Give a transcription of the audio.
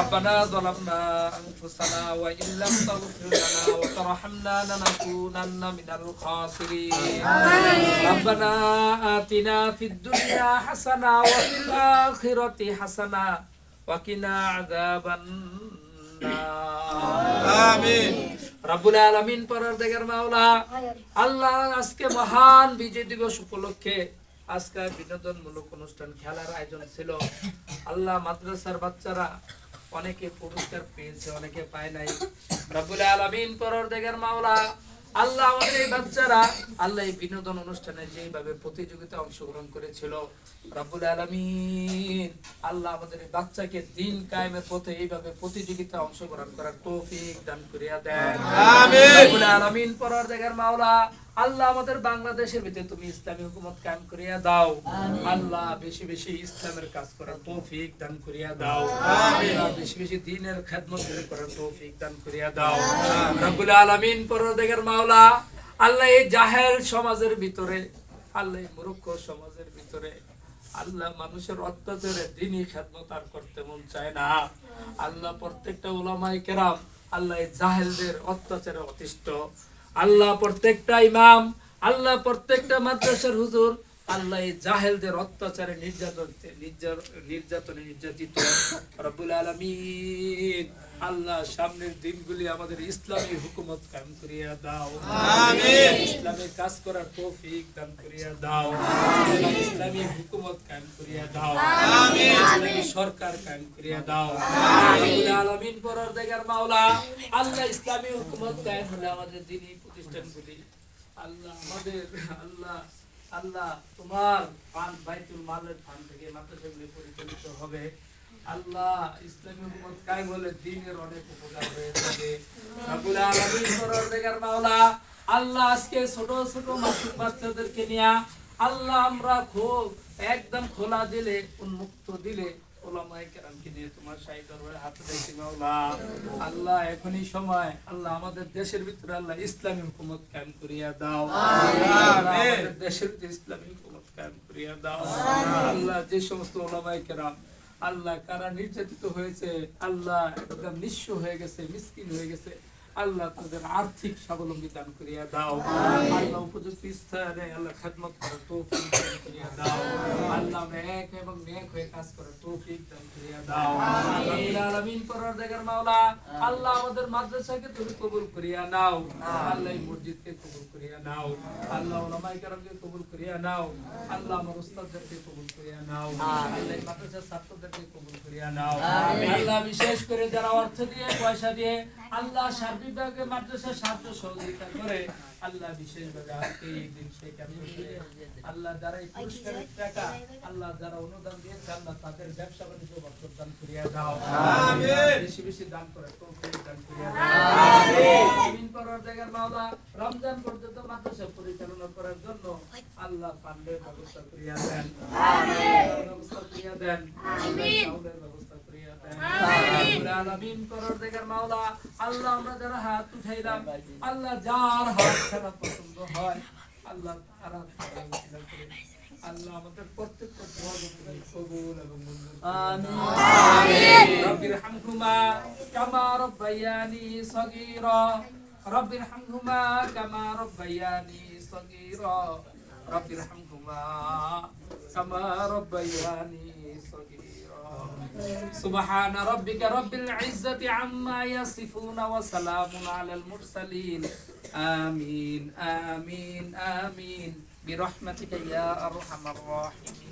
ربنا ظلمنا أنفسنا وإن لم تغفر لنا وترحمنا لنكونن من الخاسرين ربنا آتنا في الدنيا حسنة وفي الآخرة حسنة وقنا عذاب আমিন। রব্বুল আলামিন পরওয়ারদিগার মাওলা আল্লাহ আজকে মহান বিজয় দিবস উপলক্ষে আজকে বিনোদনমূলক অনুষ্ঠান খেলার আয়োজন ছিল আল্লাহ মাদ্রাসার বাচ্চারা অনেকে পুরস্কার পেয়েছে অনেকে পায় নাই রব্বুল আলামিন পরওয়ারদিগার মাওলা আল্লাহ আমাদের এই বাচ্চারা আল্লাহ এই বিনোদন অনুষ্ঠানে যেভাবে প্রতিযোগিতা অংশগ্রহণ করেছিল রব্বুল আলামিন আল্লাহ আমাদের এই বাচ্চাকে দিন কায়েমের পথে এইভাবে প্রতিযোগিতা অংশগ্রহণ করার তৌফিক দান করিয়া দেন আমিন। রব্বুল আলামিন পরওয়ারদিগার মাওলা আল্লাহ আমাদের বাংলাদেশের ভিতরে তুমি ইসলামী হুকুমত কায়েম করিয়া দাও আল্লাহ বেশি বেশি ইসলামের কাজ করার তৌফিক দান করিয়া দাও আল্লাহ বেশি বেশি দ্বীনের খেদমত করার তৌফিক দান করিয়া দাও রব্বুল আলামিন পরওয়ারদিগার মাওলা আল্লাহ এই জাহেল সমাজের ভিতরে আল্লাহ এই মূর্খ সমাজের ভিতরে আল্লাহ মানুষের অত্যাচারে দ্বীনি খেদমত আর করতে মন চায় না আল্লাহ প্রত্যেকটা উলামায়ে কেরাম আল্লাহ এই জাহেলদের অত্যাচারে অতিষ্ঠ আল্লাহ প্রত্যেকটা ইমাম আল্লাহ প্রত্যেকটা মাদ্রাসার হুজুর আল্লাহ এই জাহেলদের অত্যাচারে নির্যাতনে নির্যাতিত রব্বুল আলামিন আল্লাহ সামনের দিনগুলি আমাদের ইসলামী হুকুমত কায়েম করিয়া দাও আমিন ইসলামে কাজ করার তৌফিক দান করিয়া দাও আল্লাহ ইসলামী হুকুমত কায়েম করিয়া দাও আমিন ইসলামী সরকার কায়েম করিয়া দাও রব্বুল আলামিন পরওয়ারদিগার মাওলা আল্লাহ ইসলামী হুকুমত কায়েম হলে আমাদের দ্বীনি প্রতিষ্ঠানগুলি আল্লাহ আমাদের আল্লাহ আল্লাহ তোমার বাইতুল মালের ফান্ড থেকে মাদ্রাসাগুলি পরিচালিত হবে আল্লাহ ইসলামী হুকুমত কায়েম হলে দ্বীনের অনেক উপকার হয়ে যাবে রব্বুল আলামিন পরওয়ারদিগার মাওলা আল্লাহ আজকে ছোট ছোট মাসুম বাচ্চাদেরকে নিয়ে আল্লাহ আমরা একদম খোলা দিলে উন্মুক্ত দিলে ওলামায়ে কেরামকে নিয়ে তোমার শাহী দরবারে হাত রেখেছি মাওলা আল্লাহ এখনই সময় আল্লাহ আমাদের দেশের ভিতরে আল্লাহ ইসলামী হুকুমত কায়েম করিয়া দাও আমাদের দেশের ভিতরে ইসলামী হুকুমত কায়েম করিয়া দাও আল্লাহ যে সমস্ত ওলামায়ে কেরাম আল্লাহ কারা নির্যাতিত হয়েছে আল্লাহ একদম নিঃস্ব হয়ে গেছে মিসকিন হয়ে গেছে আল্লাহ তাদের আর্থিক স্বাবলম্বী দান করিয়া দাও আল্লাহ উপযুক্ত স্থানে আল্লাহ খেদমত করার তৌফিক দান করিয়া দাও আল্লাহ নেক এবং নেক হয়ে কাজ করার তৌফিক দান করিয়া দাও রব্বুল আলামিন পরওয়ারদিগার মাওলা আল্লাহ আমাদের মাদ্রাসাকে তুমি কবুল করিয়া নাও আল্লাহ এই মসজিদকে কবুল করিয়া নাও আল্লাহ উলামায়ে কেরামকে কবুল করিয়া নাও আল্লাহ আমার উস্তাদদেরকে কবুল করিয়া নাও আল্লাহ এই মাদ্রাসার ছাত্রদেরকে কবুল করিয়া নাও আল্লাহ বিশেষ করে যারা অর্থ দিয়ে পয়সা দিয়ে আল্লাহ সার্বিকভাবে মাদ্রাসার সাহায্য সহযোগিতা করে আল্লাহ বিশেষভাবে আজকে এই দিন সেই কাজ করছে আল্লাহ যারা এই পুরস্কারের টাকা আল্লাহ যারা অনুদান দিয়েছে আল্লাহ তাদের ব্যবসা বাণিজ্য বরকত দান করিয়া দাও আমিন বেশি বেশি দান করে তৌফিক দান করিয়া দাও আমিন পরওয়ারদিগার মাওলা রমজান পর্যন্ত মাদ্রাসা পরিচালনা করার জন্য আল্লাহ ফান্ডের ব্যবস্থা করিয়া দেন আমিন ব্যবস্থা করিয়া দেন আমিন ব্যবস্থা করিয়া দেন আমিন আমিন পরওয়ারদিগার মাওলা আল্লাহ আমরা যারা হাত উঠাইলাম আল্লাহ যার হাত ছাড়া পছন্দ হয় আল্লাহ তারা আল্লাহ আমাদের প্রত্যেকটা দোয়া কবুল এবং মঞ্জুর আমিন রব্বিরহামহুমা কামা রাব্বায়ানি সগীরা রব্বিরহামহুমা কামা রাব্বায়ানি সগীরা রব্বিরহামহুমা কামা রাব্বায়ানি সগীরা سبحان ربك رب العزة عما يصفون وسلام على المرسلين آمين آمين آمين برحمتك يا أرحم الراحمين